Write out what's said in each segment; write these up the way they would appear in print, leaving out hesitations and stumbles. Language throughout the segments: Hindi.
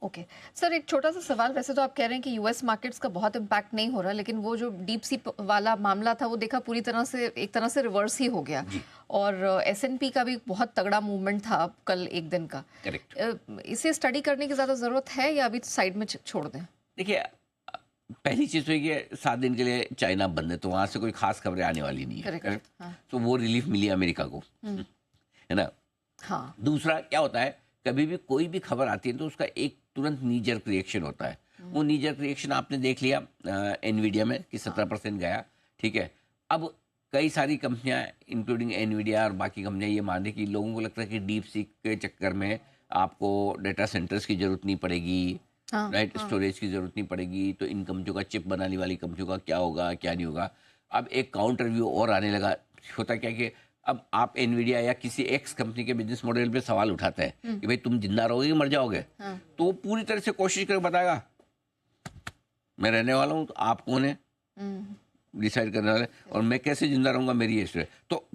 ओके सर, एक छोटा सा सवाल। वैसे तो आप कह रहे हैं कि यूएस मार्केट्स का बहुत इम्पैक्ट नहीं हो रहा, लेकिन वो जो डीप सी वाला मामला था वो देखा पूरी तरह से एक तरह से रिवर्स ही हो गया। जी। और एसएनपी का भी बहुत तगड़ा मूवमेंट था कल एक दिन का। करेक्ट। इसे स्टडी करने की ज़्यादा ज़रूरत है या अभी साइड में छोड़ दें? देखिए, पहली चीज़ तो ये कि 7 दिन के लिए चाइना बंद है, तो वहाँ से कोई खास खबरें आने वाली नहीं है। करेक्ट। करेक्ट। हाँ। तो वो रिलीफ मिली अमेरिका को, है ना। हाँ। दूसरा क्या होता है, कभी भी कोई भी खबर आती है तो उसका एक तुरंत नी जर्क रिएक्शन होता है। वो नी जर्क रिएक्शन आपने देख लिया एनवीडिया में कि 17% गया। ठीक है। अब कई सारी कंपनियां इंक्लूडिंग एनवीडिया और बाकी कंपनियां ये मान रही कि लोगों को लगता है कि डीप सीक के चक्कर में आपको डाटा सेंटर्स की जरूरत नहीं पड़ेगी, हाँ। राइट, हाँ। स्टोरेज की जरूरत नहीं पड़ेगी, तो इन कंपनियों का चिप बनाने वाली कंपनियों का क्या होगा क्या नहीं होगा। अब एक काउंटर व्यू और आने लगा। होता क्या कि अब आप एनवीडिया या किसी एक्स कंपनी के बिजनेस मॉडल पे सवाल उठाते हैं कि भाई तुम जिंदा रहोगे कि मर जाओगे। हाँ। तो वो पूरी तरह से कोशिश करके बताएगा मैं रहने वाला हूँ, तो आप कौन है डिसाइड करने वाले, और मैं कैसे जिंदा रहूंगा, मेरी ये स्ट्रेटजी। तो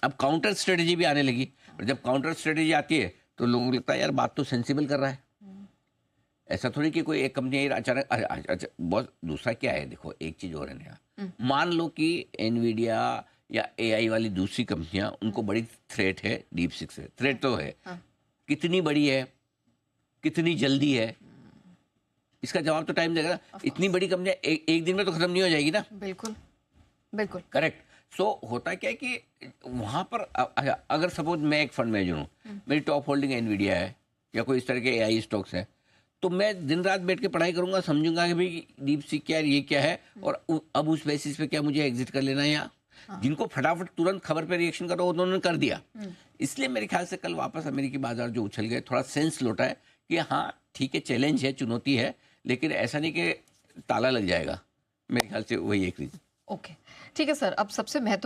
अब काउंटर स्ट्रेटजी भी आने लगी, और जब काउंटर स्ट्रेटजी आती है तो लोगों को लगता है यार बात तो सेंसिबल कर रहा है। ऐसा थोड़ी कि कोई एक कंपनी अचानक अच्छा बहुत। दूसरा क्या है, देखो एक चीज और है नया। मान लो कि एनवीडिया या एआई वाली दूसरी कंपनियां, उनको बड़ी थ्रेट है डीप सिक से। थ्रेट तो है, हाँ। कितनी बड़ी है, कितनी जल्दी है, इसका जवाब तो टाइम देगा ना। इतनी बड़ी कंपनियां एक दिन में तो खत्म नहीं हो जाएगी ना। बिल्कुल बिल्कुल। करेक्ट। सो होता क्या है कि वहां पर अगर सपोज मैं एक फंड मैनेजर हूँ, मेरी टॉप होल्डिंग एनवीडिया है या कोई इस तरह के एआई स्टॉक्स है, तो मैं दिन रात बैठ के पढ़ाई करूंगा, समझूंगा कि भाई डीप सीक क्या है, ये क्या है, और अब उस बेसिस पे क्या मुझे एग्जिट कर लेना है। या जिनको फटाफट तुरंत खबर पे रिएक्शन करो उन्होंने कर दिया। इसलिए मेरे ख्याल से कल वापस अमेरिकी बाजार जो उछल गए, थोड़ा सेंस लौटा है कि हाँ ठीक है, चैलेंज है, चुनौती है, लेकिन ऐसा नहीं कि ताला लग जाएगा। मेरे ख्याल से वही एक रीजन। ओके ठीक है सर, अब सबसे महत्वपूर्ण